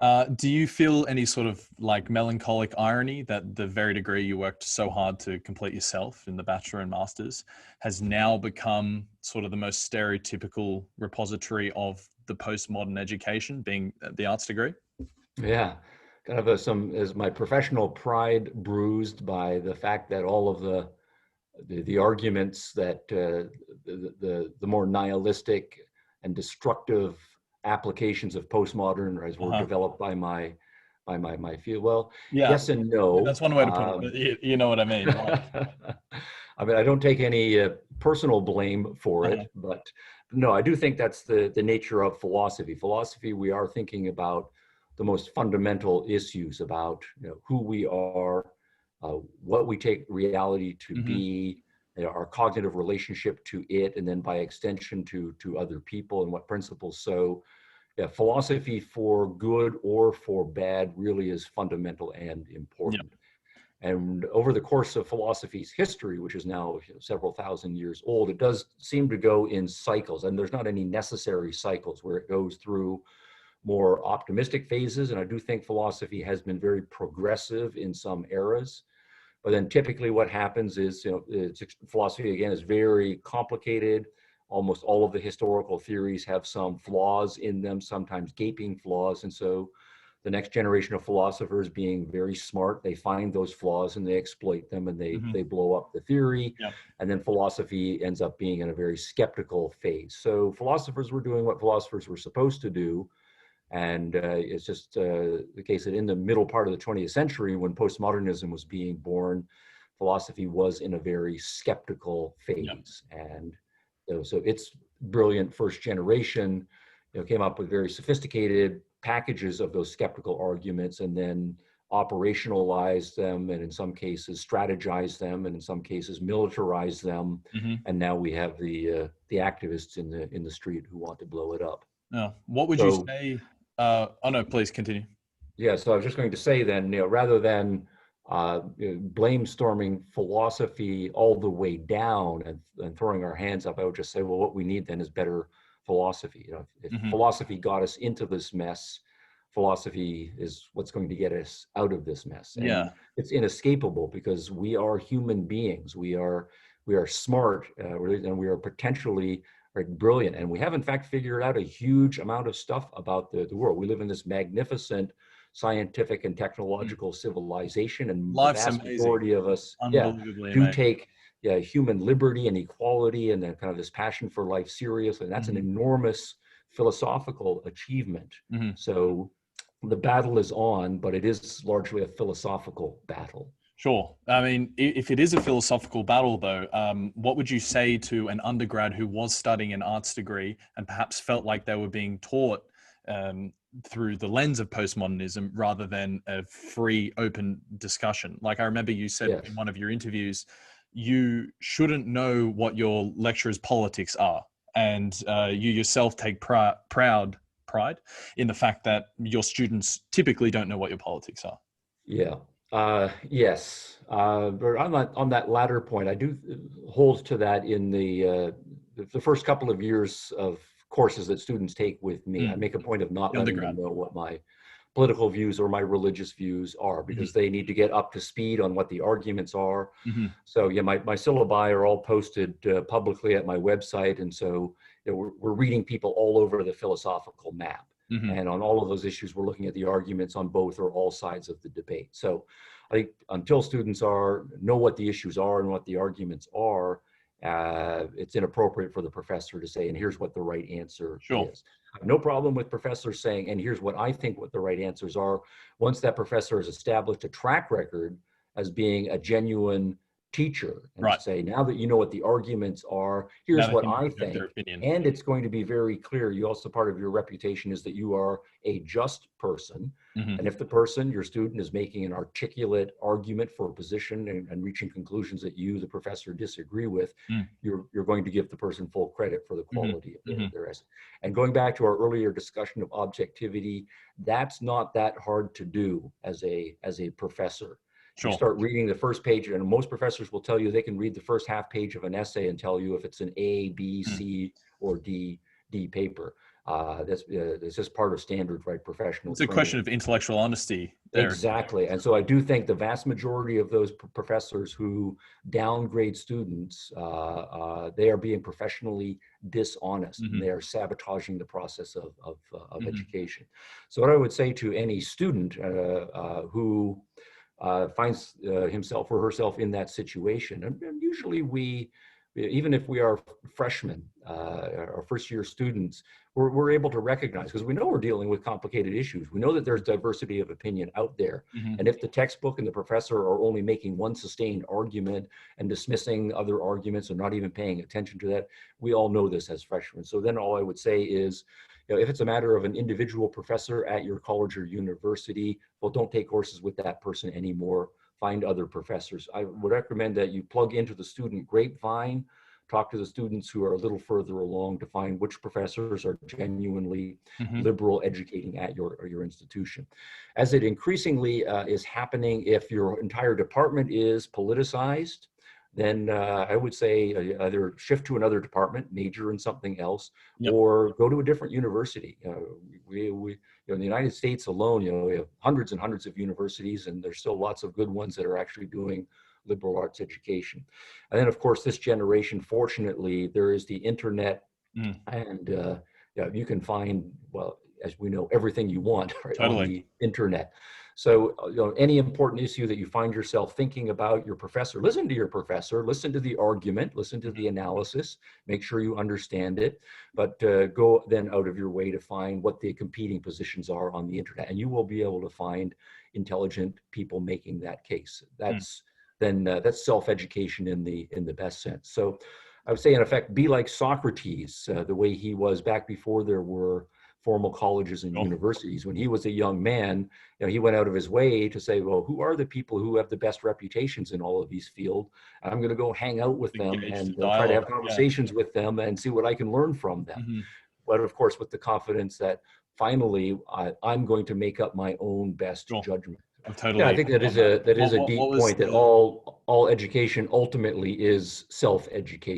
Do you feel any sort of like melancholic irony that the very degree you worked so hard to complete yourself in the bachelor and masters has now become sort of the most stereotypical repository of the postmodern education, being the arts degree? Yeah, kind of is my professional pride bruised by the fact that all of the arguments that the more nihilistic and destructive applications of postmodern as were Uh-huh. developed by my field. Well, Yeah, yes and no. that's one way to put it, but you know what I mean. Like, I mean, I don't take any personal blame for uh-huh. it, but no, I do think that's the nature of philosophy. Philosophy, we are thinking about the most fundamental issues about who we are, what we take reality to Hmm. be, our cognitive relationship to it, and then by extension to other people and what principles. So, yeah, philosophy for good or for bad really is fundamental and Yeah. important. And over the course of philosophy's history, which is now several thousand years old, it does seem to go in cycles. And there's not any necessary cycles where it goes through more optimistic phases. And I do think philosophy has been very progressive in some eras. But then typically what happens is, philosophy again is very complicated. Almost all of the historical theories have some flaws in them, sometimes gaping flaws. And so the next generation of philosophers, being very smart, they find those flaws and they exploit them, and Hmm. they blow up the theory. Yeah. And then philosophy ends up being in a very skeptical phase. So philosophers were doing what philosophers were supposed to do. And it's just the case that in the middle part of the 20th century, when postmodernism was being born, philosophy was in a very skeptical Yeah. phase. And so its brilliant first generation came up with very sophisticated packages of those skeptical arguments, and then operationalized them, and in some cases strategized them, and in some cases militarized them. Hmm. And now we have the activists in the street who want to blow it up. Yeah. What would you So say? Oh no, please continue. yeah, so I was just going to say then, rather than blame storming philosophy all the way down and throwing our hands up, I would just say, well, what we need then is better philosophy. If Hmm. philosophy got us into this mess, philosophy is what's going to get us out of this mess. And Yeah. it's inescapable because we are human beings. We are smart, and we are potentially brilliant. And we have in fact figured out a huge amount of stuff about the world. We live in this magnificent scientific and Mm. technological civilization, and the Life's vast amazing. majority of us, yeah, Unbelievably do amazing. take human liberty and equality and then kind of this passion for life seriously. And that's an Hmm. enormous philosophical achievement. Hmm. So the battle is on, but it is largely a philosophical battle. Sure. I mean, if it is a philosophical battle, though, what would you say to an undergrad who was studying an arts degree and perhaps felt like they were being taught um, through the lens of postmodernism rather than a free, open discussion? Like I remember you said in Yes. one of your interviews, you shouldn't know what your lecturer's politics are. And you yourself take pride in the fact that your students typically don't know what your politics are. Yeah. Yes. But on that latter point, I do hold to that in the first couple of years of courses that students take with me. I Mm. make a point of not The letting them undergrad. know what my political views or my religious views are, because Hmm. they need to get up to speed on what the arguments are. Hmm. So yeah, my syllabi are all posted publicly at my website, and so we're reading people all over the philosophical map. Hmm. And on all of those issues, we're looking at the arguments on both or all sides of the debate. So I think until students know what the issues are and what the arguments are, it's inappropriate for the professor to say, and here's what the right answer Sure. is. I have no problem with professors saying, and here's what I think what the right answers are, once that professor has established a track record as being a genuine teacher, and Right. say, now that you know what the arguments are, Now here's they what can I have their think. opinion. And it's going to be very clear. You also, part of your reputation is that you are a just person. Hmm. And if the person, your student, is making an articulate argument for a position and reaching conclusions that you, the professor, disagree with, Mm. you're going to give the person full credit for the Hmm. quality of Hmm. their essay. And going back to our earlier discussion of objectivity, that's not that hard to do as a professor. You Sure. start reading the first page, and most professors will tell you they can read the first half page of an essay and tell you if it's an A, B, Mm. C, or D paper. That's just part of standard, right, professional It's a training. question of intellectual honesty there. Exactly. And so I do think the vast majority of those professors who downgrade students, they are being professionally dishonest, and Hmm. they are sabotaging the process of Hmm. education. So what I would say to any student who finds himself or herself in that situation, and usually even if we are freshmen or first year students, we're able to recognize, because we know we're dealing with complicated issues. We know that there's diversity of opinion out there. Hmm. And if the textbook and the professor are only making one sustained argument and dismissing other arguments and not even paying attention to that, we all know this as freshmen. So then all I would say is, if it's a matter of an individual professor at your college or university, well, don't take courses with that person anymore. Find other professors. I would recommend that you plug into the student grapevine, talk to the students who are a little further along to find which professors are genuinely Hmm. liberal educating at your institution. As it increasingly is happening, if your entire department is politicized, then I would say either shift to another department, major in something else, Yep. or go to a different university. In the United States alone, we have hundreds and hundreds of universities, and there's still lots of good ones that are actually doing liberal arts education. And then, of course, this generation, fortunately, there is the internet, Mm. and you can find, well, as we know, everything you want right on Totally. the internet. So, any important issue that you find yourself thinking about, your professor, listen to your professor, listen to the argument, listen to the analysis, make sure you understand it, but go then out of your way to find what the competing positions are on the internet, and you will be able to find intelligent people making that case. Mm. That's self-education in the best sense. So I would say, in effect, be like Socrates, the way he was back before there were formal colleges and Sure. universities. When he was a young man, he went out of his way to say, well, who are the people who have the best reputations in all of these fields? I'm going to go hang out with them Engage the and try to dialogue. have Yeah. conversations with them and see what I can learn from them. Hmm. But of course, with the confidence that finally I'm going to make up my own best Sure. judgment. I'm Yeah, I totally think that is on that. a What deep was point, that the all education ultimately is self-education.